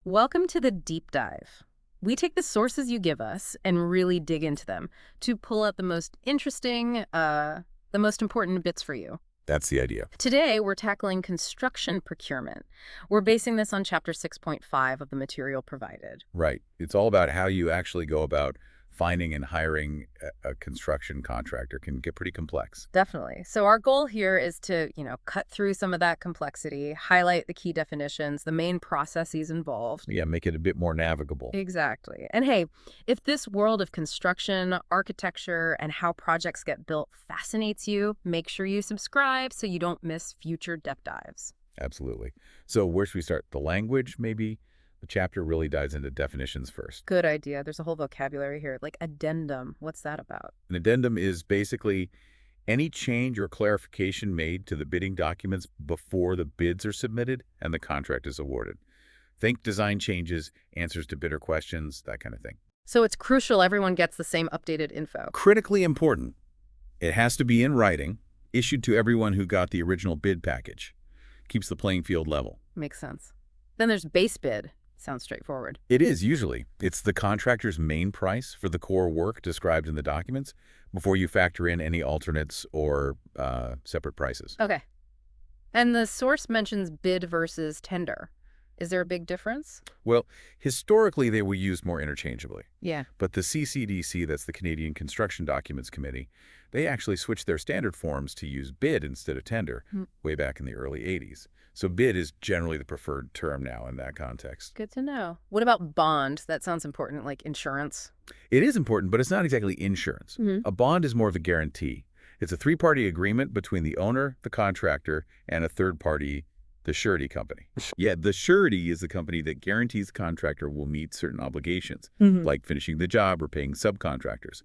Welcome to the deep dive. We take the sources you give us and really dig into them to pull out the most interesting, the most important bits for you. That's the idea. Today, we're tackling construction procurement. We're basing this on Chapter 6.5 of the material provided. Right. It's all about how you actually go about finding and hiring a construction contractor. Can get pretty complex. Definitely. So our goal here is to, cut through some of that complexity, highlight the key definitions, the main processes involved. Yeah, make it a bit more navigable. Exactly. And hey, if this world of construction, architecture, and how projects get built fascinates you, make sure you subscribe so you don't miss future depth dives. Absolutely. So where should we start? The language, maybe? The chapter really dives into definitions first. Good idea. There's a whole vocabulary here, like addendum. What's that about? An addendum is basically any change or clarification made to the bidding documents before the bids are submitted and the contract is awarded. Think design changes, answers to bidder questions, that kind of thing. So it's crucial everyone gets the same updated info. Critically important. It has to be in writing, issued to everyone who got the original bid package. Keeps the playing field level. Makes sense. Then there's base bid. Sounds straightforward. It is usually. It's the contractor's main price for the core work described in the documents before you factor in any alternates or separate prices. Okay. And the source mentions bid versus tender. Is there a big difference? Well, historically, they were used more interchangeably. Yeah. But the CCDC, that's the Canadian Construction Documents Committee, they actually switched their standard forms to use bid instead of tender way back in the early 80s. So bid is generally the preferred term now in that context. Good to know. What about bond? That sounds important, like insurance. It is important, but it's not exactly insurance. A bond is more of a guarantee. It's a three-party agreement between the owner, the contractor, and a third party, the surety company. Yeah, the surety is the company that guarantees the contractor will meet certain obligations, like finishing the job or paying subcontractors.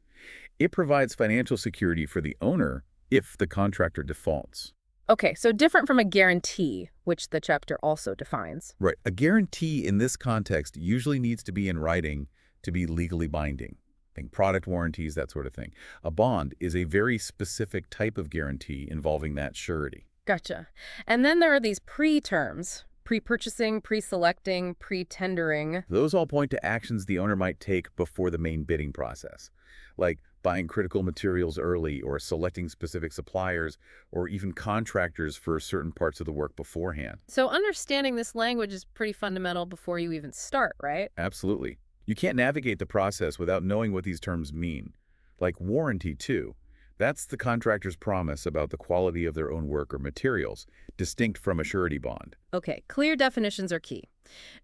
It provides financial security for the owner if the contractor defaults. Okay, so different from a guarantee, which the chapter also defines. Right. A guarantee in this context usually needs to be in writing to be legally binding. Think product warranties, that sort of thing. A bond is a very specific type of guarantee involving that surety. Gotcha. And then there are these pre-terms: pre-purchasing, pre-selecting, pre-tendering. Those all point to actions the owner might take before the main bidding process, like buying critical materials early or selecting specific suppliers or even contractors for certain parts of the work beforehand. So understanding this language is pretty fundamental before you even start, right? Absolutely. You can't navigate the process without knowing what these terms mean. Like warranty, too. That's the contractor's promise about the quality of their own work or materials, distinct from a surety bond. Okay, clear definitions are key.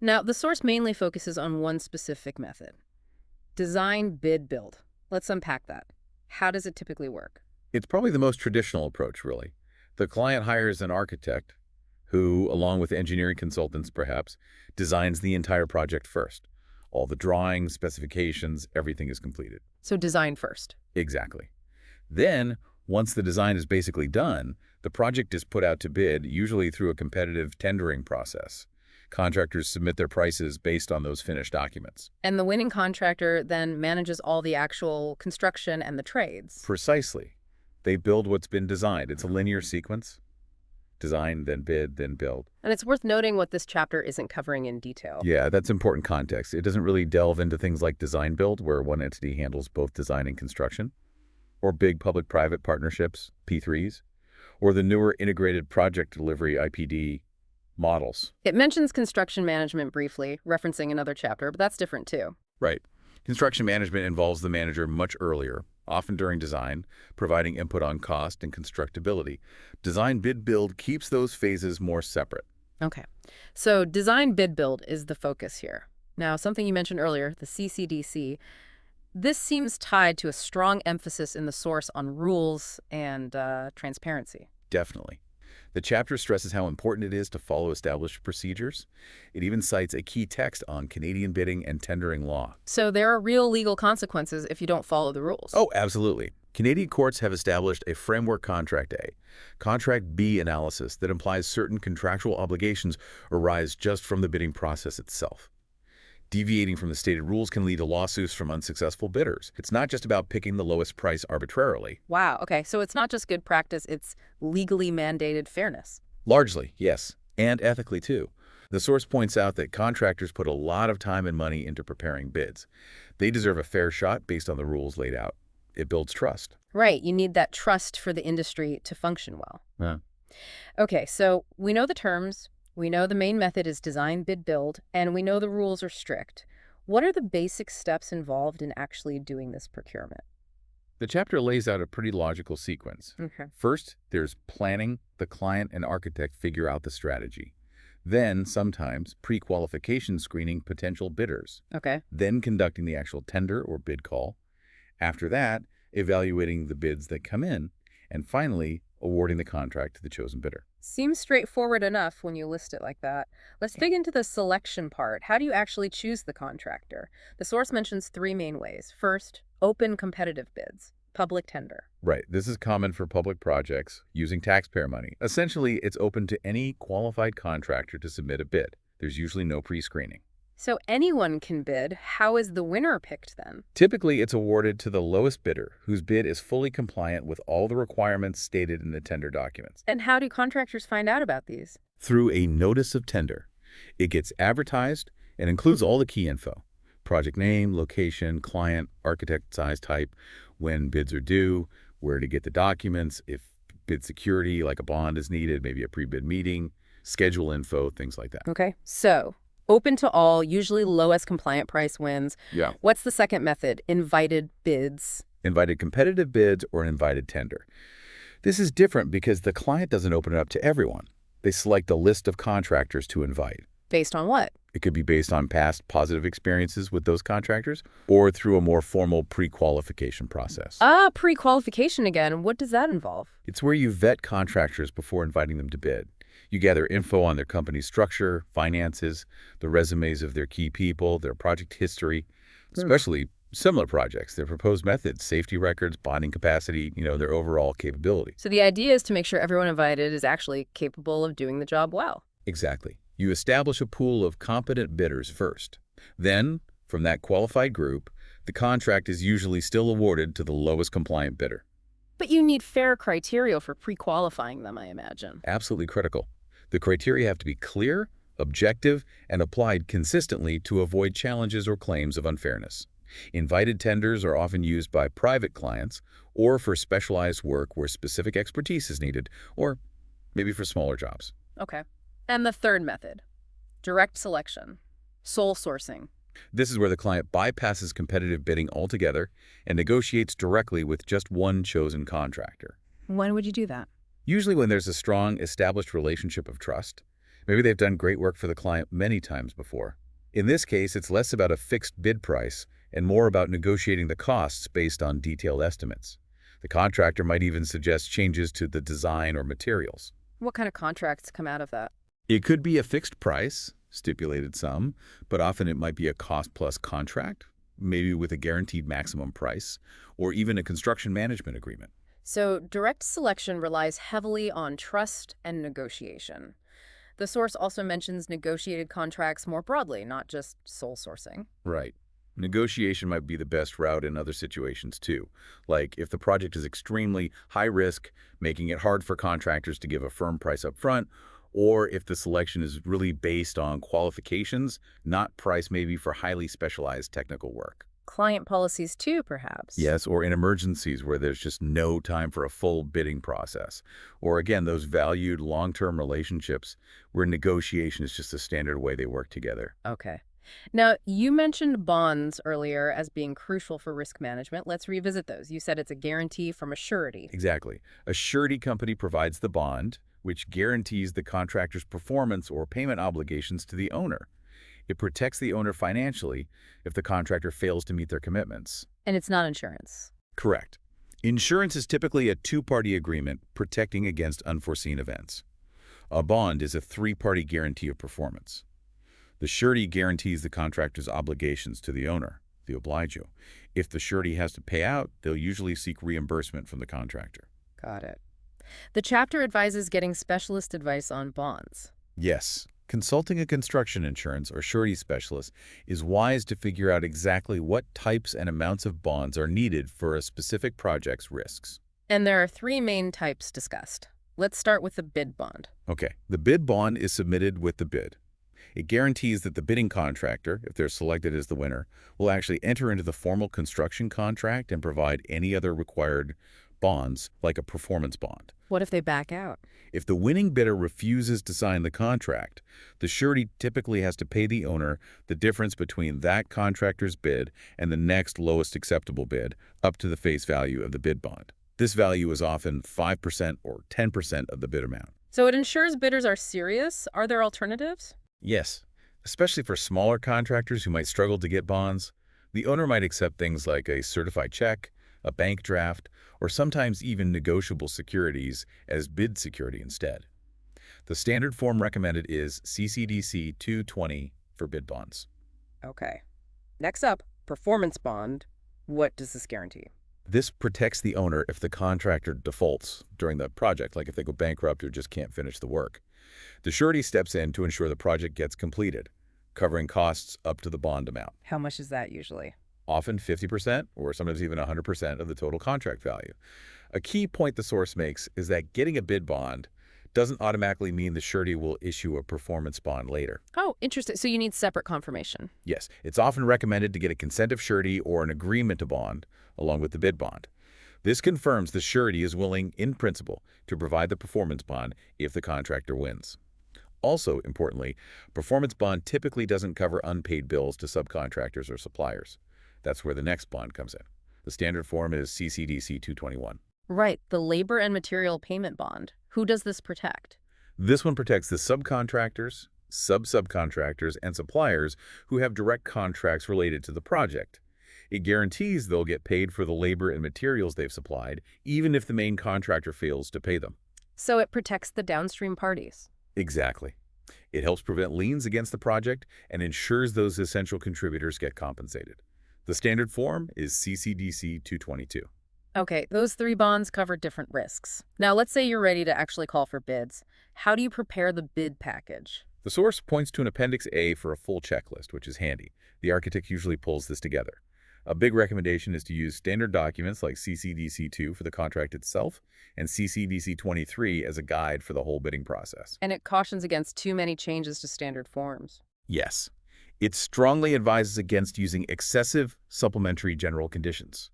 Now, the source mainly focuses on one specific method: design, bid, build. Let's unpack that. How does it typically work? It's probably the most traditional approach, really. The client hires an architect who, along with engineering consultants perhaps, designs the entire project first. All the drawings, specifications, everything is completed. So design first. Exactly. Then, once the design is basically done, the project is put out to bid, usually through a competitive tendering process. Contractors submit their prices based on those finished documents. And the winning contractor then manages all the actual construction and the trades. Precisely. They build what's been designed. It's a linear sequence. Design, then bid, then build. And it's worth noting what this chapter isn't covering in detail. Yeah, that's important context. It doesn't really delve into things like design build, where one entity handles both design and construction, or big public-private partnerships, P3s, or the newer integrated project delivery, IPD, models. It mentions construction management briefly, referencing another chapter, but that's different too. Right. Construction management involves the manager much earlier, often during design, providing input on cost and constructability. Design, bid, build keeps those phases more separate. Okay. So design, bid, build is the focus here. Now, something you mentioned earlier, the CCDC, this seems tied to a strong emphasis in the source on rules and transparency. Definitely. The chapter stresses how important it is to follow established procedures. It even cites a key text on Canadian bidding and tendering law. So there are real legal consequences if you don't follow the rules. Oh, absolutely. Canadian courts have established a framework Contract A, Contract B analysis that implies certain contractual obligations arise just from the bidding process itself. Deviating from the stated rules can lead to lawsuits from unsuccessful bidders. It's not just about picking the lowest price arbitrarily. Wow, okay, so it's not just good practice, it's legally mandated fairness. Largely, yes, and ethically too. The source points out that contractors put a lot of time and money into preparing bids. They deserve a fair shot based on the rules laid out. It builds trust. Right, you need that trust for the industry to function well. Yeah. Okay, so we know the terms, we know the main method is design, bid, build, and we know the rules are strict. What are the basic steps involved in actually doing this procurement? The chapter lays out a pretty logical sequence. Okay. First, there's planning. The client and architect figure out the strategy. Then, sometimes, pre-qualification screening potential bidders. Okay. Then conducting the actual tender or bid call. After that, evaluating the bids that come in. And finally, awarding the contract to the chosen bidder. Seems straightforward enough when you list it like that. Let's dig into the selection part. How do you actually choose the contractor? The source mentions three main ways. First, open competitive bids, public tender. Right. This is common for public projects using taxpayer money. Essentially, it's open to any qualified contractor to submit a bid. There's usually no pre-screening. So anyone can bid. How is the winner picked then? Typically, it's awarded to the lowest bidder, whose bid is fully compliant with all the requirements stated in the tender documents. And how do contractors find out about these? Through a notice of tender. It gets advertised and includes all the key info: project name, location, client, architect, size, type, when bids are due, where to get the documents, if bid security like a bond is needed, maybe a pre-bid meeting, schedule info, things like that. Okay. So open to all, usually lowest compliant price wins. Yeah. What's the second method? Invited bids. Invited competitive bids or an invited tender. This is different because the client doesn't open it up to everyone. They select a list of contractors to invite. Based on what? It could be based on past positive experiences with those contractors or through a more formal pre-qualification process. Pre-qualification again. What does that involve? It's where you vet contractors before inviting them to bid. You gather info on their company's structure, finances, the resumes of their key people, their project history, especially similar projects, their proposed methods, safety records, bonding capacity, their overall capability. So the idea is to make sure everyone invited is actually capable of doing the job well. Exactly. You establish a pool of competent bidders first. Then, from that qualified group, the contract is usually still awarded to the lowest compliant bidder. But you need fair criteria for pre-qualifying them, I imagine. Absolutely critical. The criteria have to be clear, objective, and applied consistently to avoid challenges or claims of unfairness. Invited tenders are often used by private clients or for specialized work where specific expertise is needed, or maybe for smaller jobs. Okay. And the third method, direct selection, sole sourcing. This is where the client bypasses competitive bidding altogether and negotiates directly with just one chosen contractor. When would you do that? Usually when there's a strong, established relationship of trust. Maybe they've done great work for the client many times before. In this case, it's less about a fixed bid price and more about negotiating the costs based on detailed estimates. The contractor might even suggest changes to the design or materials. What kind of contracts come out of that? It could be a fixed price, stipulated sum, but often it might be a cost-plus contract, maybe with a guaranteed maximum price, or even a construction management agreement. So direct selection relies heavily on trust and negotiation. The source also mentions negotiated contracts more broadly, not just sole sourcing. Right. Negotiation might be the best route in other situations too, like if the project is extremely high risk, making it hard for contractors to give a firm price up front, or if the selection is really based on qualifications, not price maybe for highly specialized technical work. Client policies too, perhaps. Yes, or in emergencies where there's just no time for a full bidding process. Or again, those valued long-term relationships where negotiation is just a standard way they work together. Okay. Now, you mentioned bonds earlier as being crucial for risk management. Let's revisit those. You said it's a guarantee from a surety. Exactly. A surety company provides the bond, which guarantees the contractor's performance or payment obligations to the owner. It protects the owner financially if the contractor fails to meet their commitments. And it's not insurance. Correct. Insurance is typically a two-party agreement protecting against unforeseen events. A bond is a three-party guarantee of performance. The surety guarantees the contractor's obligations to the owner, the obligor. If the surety has to pay out, they'll usually seek reimbursement from the contractor. Got it. The chapter advises getting specialist advice on bonds. Yes. Consulting a construction insurance or surety specialist is wise to figure out exactly what types and amounts of bonds are needed for a specific project's risks. And there are three main types discussed. Let's start with the bid bond. Okay, the bid bond is submitted with the bid. It guarantees that the bidding contractor, if they're selected as the winner, will actually enter into the formal construction contract and provide any other required bonds, like a performance bond. What if they back out? If the winning bidder refuses to sign the contract, the surety typically has to pay the owner the difference between that contractor's bid and the next lowest acceptable bid, up to the face value of the bid bond. This value is often 5% or 10% of the bid amount. So it ensures bidders are serious. Are there alternatives? Yes, especially for smaller contractors who might struggle to get bonds, the owner might accept things like a certified check, a bank draft, or sometimes even negotiable securities as bid security instead. The standard form recommended is CCDC 220 for bid bonds. Okay. Next up, performance bond. What does this guarantee? This protects the owner if the contractor defaults during the project, like if they go bankrupt or just can't finish the work. The surety steps in to ensure the project gets completed, covering costs up to the bond amount, How much is that usually? often 50% or sometimes even 100% of the total contract value. A key point the source makes is that getting a bid bond doesn't automatically mean the surety will issue a performance bond later. Oh, interesting. So you need separate confirmation. Yes, it's often recommended to get a consent of surety or an agreement to bond along with the bid bond. This confirms the surety is willing, in principle, to provide the performance bond if the contractor wins. Also, importantly, performance bond typically doesn't cover unpaid bills to subcontractors or suppliers. That's where the next bond comes in. The standard form is CCDC 221. Right, the labor and material payment bond. Who does this protect? This one protects the subcontractors, sub-subcontractors, and suppliers who have direct contracts related to the project. It guarantees they'll get paid for the labor and materials they've supplied, even if the main contractor fails to pay them. So it protects the downstream parties. Exactly. It helps prevent liens against the project and ensures those essential contributors get compensated. The standard form is CCDC 222. Okay, those three bonds cover different risks. Now, let's say you're ready to actually call for bids. How do you prepare the bid package? The source points to an Appendix A for a full checklist, which is handy. The architect usually pulls this together. A big recommendation is to use standard documents like CCDC2 for the contract itself and CCDC23 as a guide for the whole bidding process. And it cautions against too many changes to standard forms. Yes, it strongly advises against using excessive supplementary general conditions.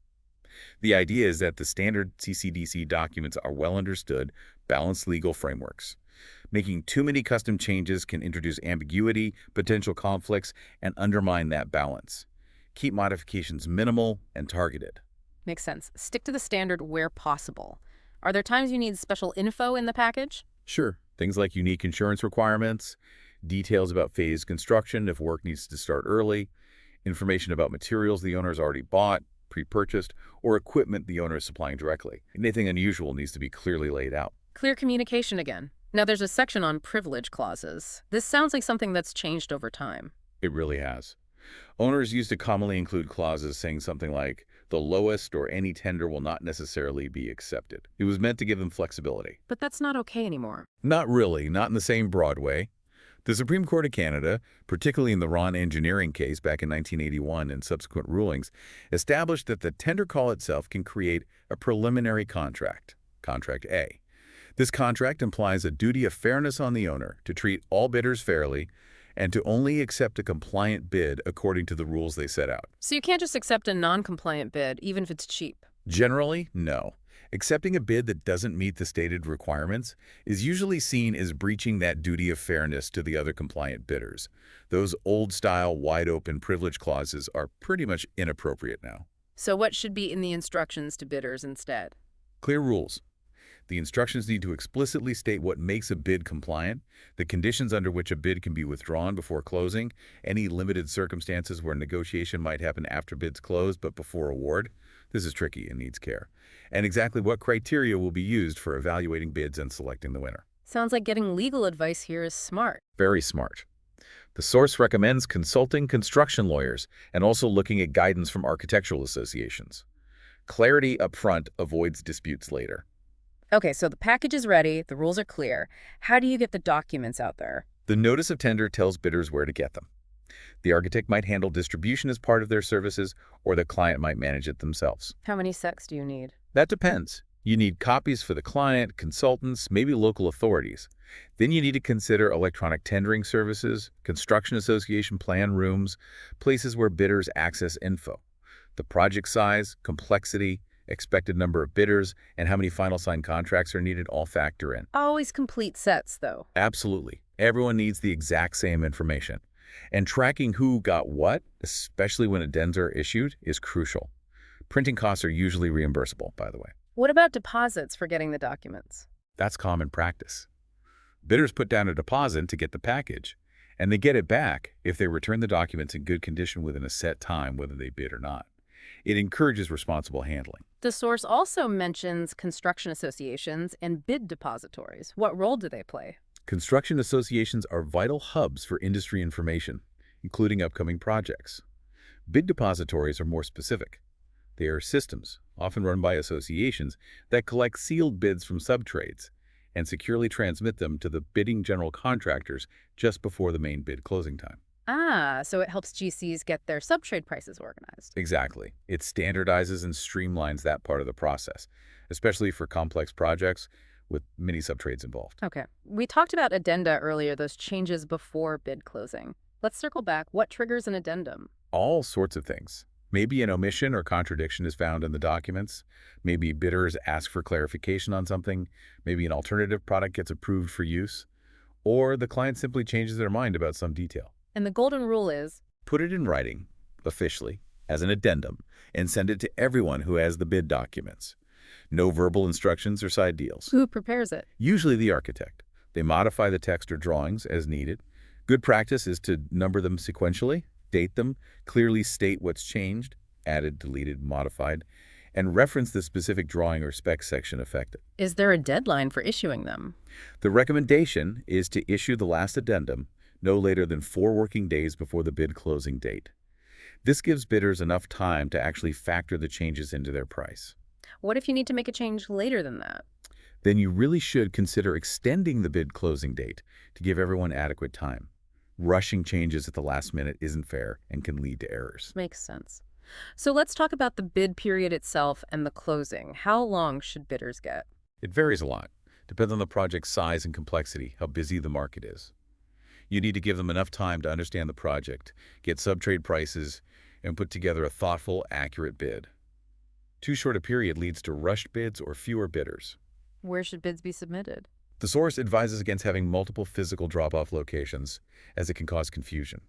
The idea is that the standard CCDC documents are well understood, balanced legal frameworks. Making too many custom changes can introduce ambiguity, potential conflicts, and undermine that balance. Keep modifications minimal and targeted. Makes sense. Stick to the standard where possible. Are there times you need special info in the package? Sure, things like unique insurance requirements, details about phased construction if work needs to start early, information about materials the owner has already bought, pre-purchased, or equipment the owner is supplying directly. Anything unusual needs to be clearly laid out. Clear communication again. Now there's a section on privilege clauses. This sounds like something that's changed over time. It really has. Owners used to commonly include clauses saying something like, the lowest or any tender will not necessarily be accepted. It was meant to give them flexibility. But that's not okay anymore. Not really, not in the same broad way. The Supreme Court of Canada, particularly in the Ron Engineering case back in 1981 and subsequent rulings, established that the tender call itself can create a preliminary contract, Contract A. This contract implies a duty of fairness on the owner to treat all bidders fairly and to only accept a compliant bid according to the rules they set out. So you can't just accept a non-compliant bid, even if it's cheap. Generally, no. Accepting a bid that doesn't meet the stated requirements is usually seen as breaching that duty of fairness to the other compliant bidders. Those old-style, wide-open privilege clauses are pretty much inappropriate now. So what should be in the instructions to bidders instead? Clear rules. The instructions need to explicitly state what makes a bid compliant, the conditions under which a bid can be withdrawn before closing, any limited circumstances where negotiation might happen after bids close but before award. This is tricky and needs care. And exactly what criteria will be used for evaluating bids and selecting the winner. Sounds like getting legal advice here is smart. Very smart. The source recommends consulting construction lawyers and also looking at guidance from architectural associations. Clarity up front avoids disputes later. Okay, so the package is ready, the rules are clear. How do you get the documents out there? The notice of tender tells bidders where to get them. The architect might handle distribution as part of their services, or the client might manage it themselves. How many sets do you need? That depends. You need copies for the client, consultants, maybe local authorities. Then you need to consider electronic tendering services, construction association plan rooms, places where bidders access info. The project size, complexity, expected number of bidders, and how many final signed contracts are needed all factor in. Always complete sets, though. Absolutely. Everyone needs the exact same information. And tracking who got what, especially when addends are issued, is crucial. Printing costs are usually reimbursable, by the way. What about deposits for getting the documents? That's common practice. Bidders put down a deposit to get the package, and they get it back if they return the documents in good condition within a set time, whether they bid or not. It encourages responsible handling. The source also mentions construction associations and bid depositories. What role do they play? Construction associations are vital hubs for industry information, including upcoming projects. Bid depositories are more specific. They are systems, often run by associations, that collect sealed bids from subtrades and securely transmit them to the bidding general contractors just before the main bid closing time. Ah, so it helps GCs get their subtrade prices organized. Exactly. It standardizes and streamlines that part of the process, especially for complex projects with many subtrades involved. Okay. We talked about addenda earlier, those changes before bid closing. Let's circle back. What triggers an addendum? All sorts of things. Maybe an omission or contradiction is found in the documents. Maybe bidders ask for clarification on something. Maybe an alternative product gets approved for use. Or the client simply changes their mind about some detail. And the golden rule is? Put it in writing, officially, as an addendum, and send it to everyone who has the bid documents. No verbal instructions or side deals. Who prepares it? Usually the architect. They modify the text or drawings as needed. Good practice is to number them sequentially, date them, clearly state what's changed, added, deleted, modified, and reference the specific drawing or spec section affected. Is there a deadline for issuing them? The recommendation is to issue the last addendum no later than 4 working days before the bid closing date. This gives bidders enough time to actually factor the changes into their price. What if you need to make a change later than that? Then you really should consider extending the bid closing date to give everyone adequate time. Rushing changes at the last minute isn't fair and can lead to errors. Makes sense. So let's talk about the bid period itself and the closing. How long should bidders get? It varies a lot. Depends on the project's size and complexity, how busy the market is. You need to give them enough time to understand the project, get subtrade prices, and put together a thoughtful, accurate bid. Too short a period leads to rushed bids or fewer bidders. Where should bids be submitted? The source advises against having multiple physical drop-off locations, as it can cause confusion.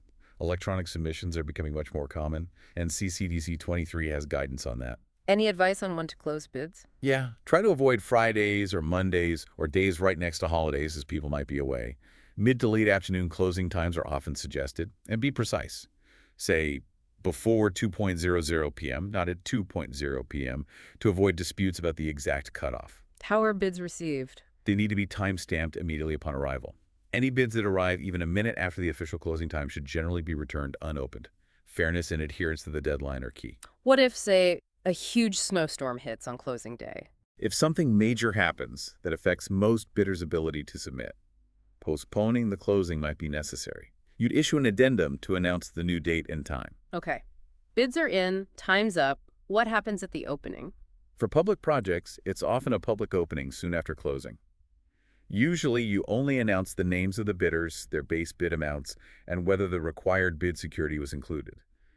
Electronic submissions are becoming much more common, and CCDC 23 has guidance on that. Any advice on when to close bids? Yeah, try to avoid Fridays or Mondays or days right next to holidays as people might be away. Mid to late afternoon closing times are often suggested, and be precise. Say, before 2:00 p.m., not at 2:00 p.m., to avoid disputes about the exact cutoff. How are bids received? They need to be time-stamped immediately upon arrival. Any bids that arrive even a minute after the official closing time should generally be returned unopened. Fairness and adherence to the deadline are key. What if, say, a huge snowstorm hits on closing day? If something major happens that affects most bidders' ability to submit, postponing the closing might be necessary. You'd issue an addendum to announce the new date and time. Okay. Bids are in, time's up. What happens at the opening? For public projects, it's often a public opening soon after closing. Usually, you only announce the names of the bidders, their base bid amounts, and whether the required bid security was included.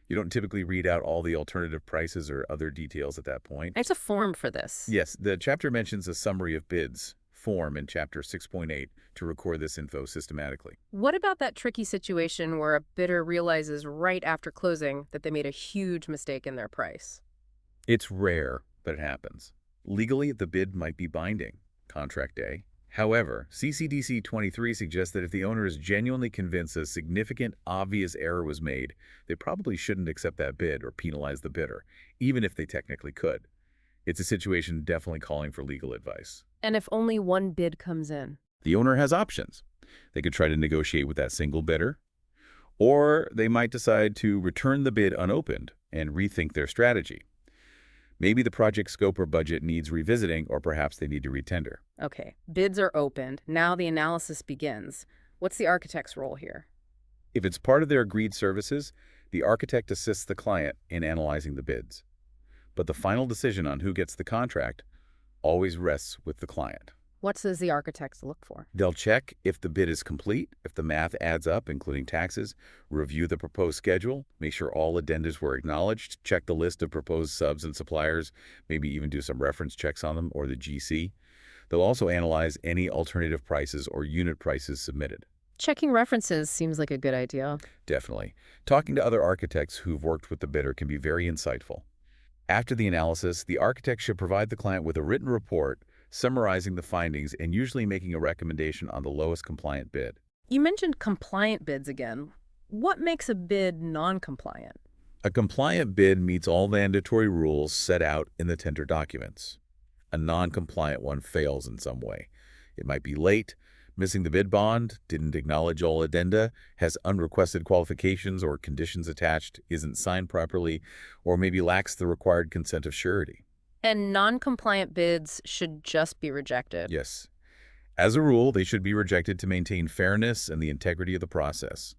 You don't typically read out all the alternative prices or other details at that point. There's a form for this. Yes, the chapter mentions a summary of bids form in Chapter 6.8 to record this info systematically. What about that tricky situation where a bidder realizes right after closing that they made a huge mistake in their price? It's rare, but it happens. Legally, the bid might be binding, contract day. However, CCDC 23 suggests that if the owner is genuinely convinced a significant, obvious error was made, they probably shouldn't accept that bid or penalize the bidder, even if they technically could. It's a situation definitely calling for legal advice. And if only one bid comes in? The owner has options. They could try to negotiate with that single bidder, or they might decide to return the bid unopened and rethink their strategy. Maybe the project scope or budget needs revisiting, or perhaps they need to retender. Okay, bids are opened. Now the analysis begins. What's the architect's role here? If it's part of their agreed services, the architect assists the client in analyzing the bids. But the final decision on who gets the contract always rests with the client. What does the architect look for? They'll check if the bid is complete, if the math adds up, including taxes, review the proposed schedule, make sure all addendas were acknowledged, check the list of proposed subs and suppliers, maybe even do some reference checks on them or the GC. They'll also analyze any alternative prices or unit prices submitted. Checking references seems like a good idea. Definitely. Talking to other architects who've worked with the bidder can be very insightful. After the analysis, the architect should provide the client with a written report summarizing the findings and usually making a recommendation on the lowest compliant bid. You mentioned compliant bids again. What makes a bid non-compliant? A compliant bid meets all mandatory rules set out in the tender documents. A non-compliant one fails in some way. It might be late, missing the bid bond, didn't acknowledge all addenda, has unrequested qualifications or conditions attached, isn't signed properly, or maybe lacks the required consent of surety. And non-compliant bids should just be rejected. Yes. As a rule, they should be rejected to maintain fairness and the integrity of the process.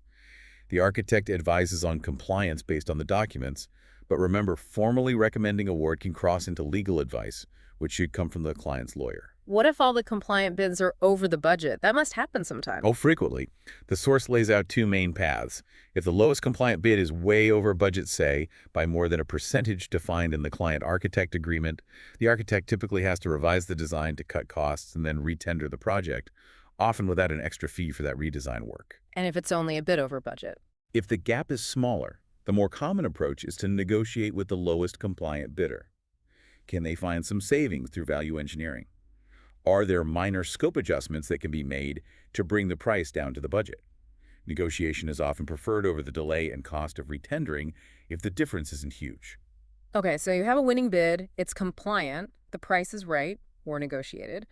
The architect advises on compliance based on the documents, but remember, formally recommending award can cross into legal advice, which should come from the client's lawyer. What if all the compliant bids are over the budget? That must happen sometime. Oh, frequently. The source lays out two main paths. If the lowest compliant bid is way over budget, say, by more than a percentage defined in the client-architect agreement, the architect typically has to revise the design to cut costs and then retender the project, often without an extra fee for that redesign work. And if it's only a bit over budget? If the gap is smaller, the more common approach is to negotiate with the lowest compliant bidder. Can they find some savings through value engineering? Are there minor scope adjustments that can be made to bring the price down to the budget? Negotiation is often preferred over the delay and cost of retendering if the difference isn't huge. Okay, so you have a winning bid, it's compliant, the price is right, or negotiated.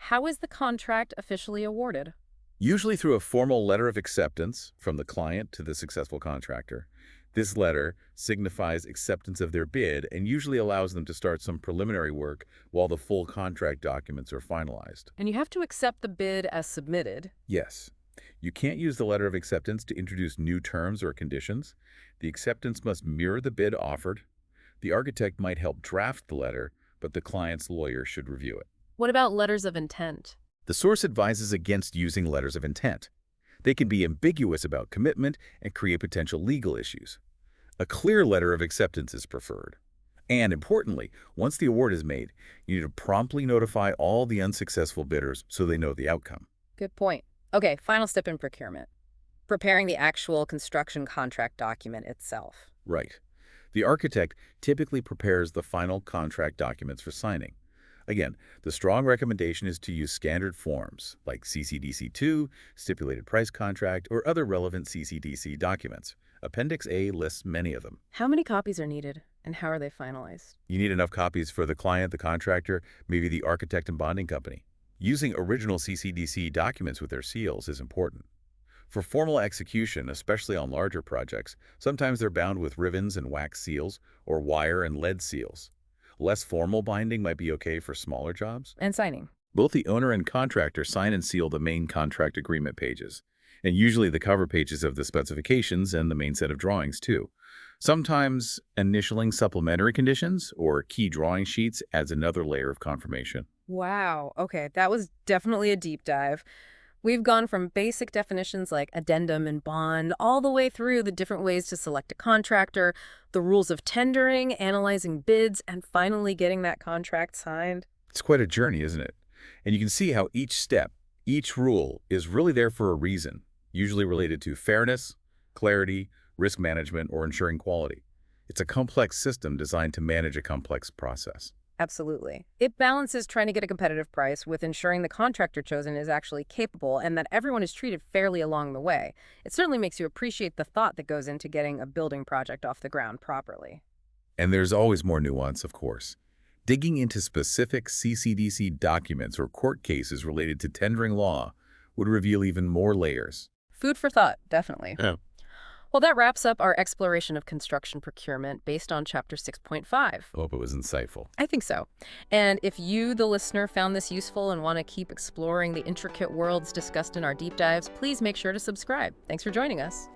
How is the contract officially awarded? Usually through a formal letter of acceptance from the client to the successful contractor. This letter signifies acceptance of their bid and usually allows them to start some preliminary work while the full contract documents are finalized. And you have to accept the bid as submitted. Yes. You can't use the letter of acceptance to introduce new terms or conditions. The acceptance must mirror the bid offered. The architect might help draft the letter, but the client's lawyer should review it. What about letters of intent? The source advises against using letters of intent. They can be ambiguous about commitment and create potential legal issues. A clear letter of acceptance is preferred. And importantly, once the award is made, you need to promptly notify all the unsuccessful bidders so they know the outcome. Good point. Okay, final step in procurement. Preparing the actual construction contract document itself. Right. The architect typically prepares the final contract documents for signing. Again, the strong recommendation is to use standard forms like CCDC2, stipulated price contract, or other relevant CCDC documents. Appendix A lists many of them. How many copies are needed, and how are they finalized? You need enough copies for the client, the contractor, maybe the architect and bonding company. Using original CCDC documents with their seals is important. For formal execution, especially on larger projects, sometimes they're bound with ribbons and wax seals or wire and lead seals. Less formal binding might be okay for smaller jobs. And signing. Both the owner and contractor sign and seal the main contract agreement pages, and usually the cover pages of the specifications and the main set of drawings too. Sometimes initialing supplementary conditions or key drawing sheets adds another layer of confirmation. Wow, okay, that was definitely a deep dive. We've gone from basic definitions like addendum and bond all the way through the different ways to select a contractor, the rules of tendering, analyzing bids, and finally getting that contract signed. It's quite a journey, isn't it? And you can see how each step, each rule is really there for a reason, usually related to fairness, clarity, risk management, or ensuring quality. It's a complex system designed to manage a complex process. Absolutely. It balances trying to get a competitive price with ensuring the contractor chosen is actually capable and that everyone is treated fairly along the way. It certainly makes you appreciate the thought that goes into getting a building project off the ground properly. And there's always more nuance, of course. Digging into specific CCDC documents or court cases related to tendering law would reveal even more layers. Food for thought, definitely. Yeah. Well, that wraps up our exploration of construction procurement based on Chapter 6.5. I hope it was insightful. I think so. And if you, the listener, found this useful and want to keep exploring the intricate worlds discussed in our deep dives, please make sure to subscribe. Thanks for joining us.